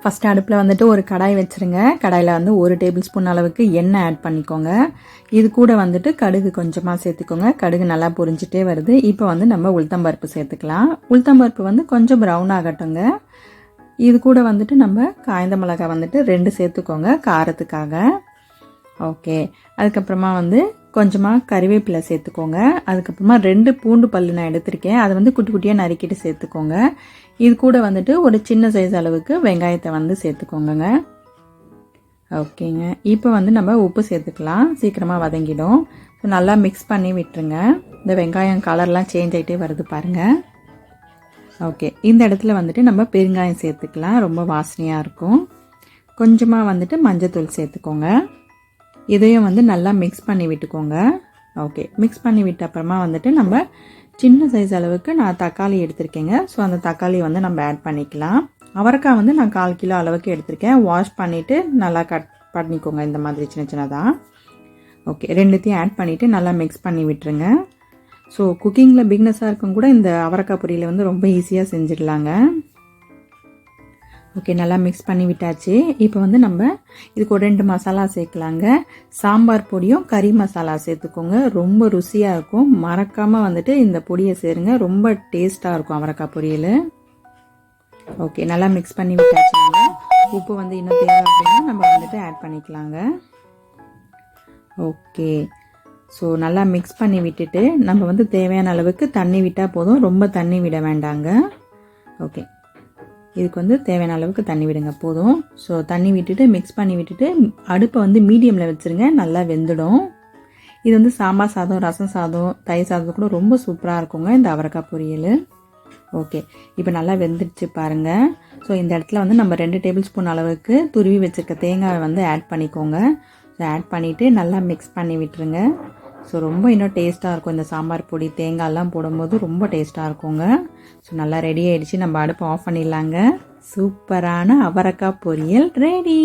First அடுப்பில் வந்துட்டு ஒரு கடாய் வச்சுருங்க. கடாயில் வந்து 1 டேபிள் ஸ்பூன் அளவுக்கு எண்ணெய் ஆட் பண்ணிக்கோங்க. இது கூட வந்துட்டு கடுகு கொஞ்சமாக சேர்த்துக்கோங்க. கடுகு நல்லா பொரிஞ்சிட்டே வருது. இப்போ வந்து நம்ம உளுத்தம்பருப்பு சேர்த்துக்கலாம். உளுத்தம்பருப்பு வந்து கொஞ்சம் ப்ரௌன் ஆகட்டுங்க. இது கூட வந்துட்டு நம்ம காய்ந்த மிளகாய் வந்துட்டு 2 சேர்த்துக்கோங்க காரத்துக்காக. ஓகே, அதுக்கப்புறமா வந்து கொஞ்சமாக கறிவேப்பிலை சேர்த்துக்கோங்க. அதுக்கப்புறமா 2 பூண்டு பல் நான் எடுத்திருக்கேன். அதை வந்து குட்டி குட்டியாக நறுக்கிட்டு சேர்த்துக்கோங்க. இது கூட வந்துட்டு ஒரு சின்ன சைஸ் அளவுக்கு வெங்காயத்தை வந்து சேர்த்துக்கோங்க. ஓகேங்க, இப்போ வந்து நம்ம உப்பு சேர்த்துக்கலாம். சீக்கிரமாக வதங்கிடும். ஸோ நல்லா மிக்ஸ் பண்ணி விட்டுருங்க. இந்த வெங்காயம் கலர்லாம் சேஞ்ச் ஆகிட்டே வருது பாருங்கள். ஓகே, இந்த இடத்துல வந்துட்டு நம்ம பெருங்காயம் சேர்த்துக்கலாம். ரொம்ப வாசனையாக இருக்கும். கொஞ்சமாக வந்துட்டு மஞ்சத்தூள் சேர்த்துக்கோங்க. இதையும் வந்து நல்லா மிக்ஸ் பண்ணி விட்டுக்கோங்க. ஓகே, மிக்ஸ் பண்ணி விட்ட அப்புறமா வந்துட்டு நம்ம சின்ன சைஸ் அளவுக்கு நான் தக்காளி எடுத்திருக்கேங்க. ஸோ அந்த தக்காளியை வந்து நம்ம ஆட் பண்ணிக்கலாம். அவரைக்காய் வந்து நான் 1/4 கிலோ அளவுக்கு எடுத்திருக்கேன். வாஷ் பண்ணிவிட்டு நல்லா கட் பண்ணிக்கோங்க இந்த மாதிரி சின்ன சின்னதாக. ஓகே, 2த்தையும் ஆட் பண்ணிவிட்டு நல்லா மிக்ஸ் பண்ணி விட்டுருங்க. ஸோ குக்கிங்கில் பிகினஸாக இருக்கும் கூட இந்த அவரைக்காய் பொரியலை வந்து ரொம்ப ஈஸியாக செஞ்சிடலாங்க. ஓகே, நல்லா மிக்ஸ் பண்ணி விட்டாச்சு. இப்போ வந்து நம்ம இதுக்கு ஒரு 2 மசாலா சேர்க்கலாங்க. சாம்பார் பொடியும் கறி மசாலா சேர்த்துக்கோங்க. ரொம்ப ருசியாக இருக்கும். மறக்காமல் வந்துட்டு இந்த பொடியை சேருங்க. ரொம்ப டேஸ்ட்டாக இருக்கும் அவரைக்காய் பொரியல். ஓகே, நல்லா மிக்ஸ் பண்ணி விட்டாச்சுங்க. உப்பு வந்து இன்னும் தேவை அப்படின்னா நம்ம வந்துட்டு ஆட் பண்ணிக்கலாங்க. ஓகே, ஸோ நல்லா மிக்ஸ் பண்ணி விட்டுட்டு நம்ம வந்து தேவையான அளவுக்கு தண்ணி விட்டால் போதும். ரொம்ப தண்ணி விட வேண்டாங்க. ஓகே, இதுக்கு வந்து தேவையான அளவுக்கு தண்ணி விடுங்க போதும். ஸோ தண்ணி விட்டுட்டு மிக்ஸ் பண்ணி விட்டுட்டு அடுப்பை வந்து மீடியமில் வச்சுருங்க. நல்லா வெந்துடும். இது வந்து சாம்பார் சாதம், ரசம் சாதம், தயிர் சாதம் கூட ரொம்ப சூப்பராக இருக்குங்க இந்த அவரைக்காய் பொரியல். ஓகே, இப்போ நல்லா வெந்துடுச்சு பாருங்கள். ஸோ இந்த இடத்துல வந்து நம்ம 2 டேபிள் ஸ்பூன் அளவுக்கு துருவி வச்சுருக்க தேங்காயை வந்து ஆட் பண்ணிக்கோங்க. ஸோ ஆட் பண்ணிவிட்டு நல்லா மிக்ஸ் பண்ணி விட்டுருங்க. ஸோ ரொம்ப இன்னும் டேஸ்ட்டாக இருக்கும். இந்த சாம்பார் பொடி தேங்காயெல்லாம் போடும்போது ரொம்ப டேஸ்ட்டாக இருக்குங்க. ஸோ நல்லா ரெடி ஆகிடுச்சு. நம்ம அடுப்பை ஆஃப் பண்ணிடலாங்க. சூப்பரான அவரைக்காய் பொரியல் ரெடி.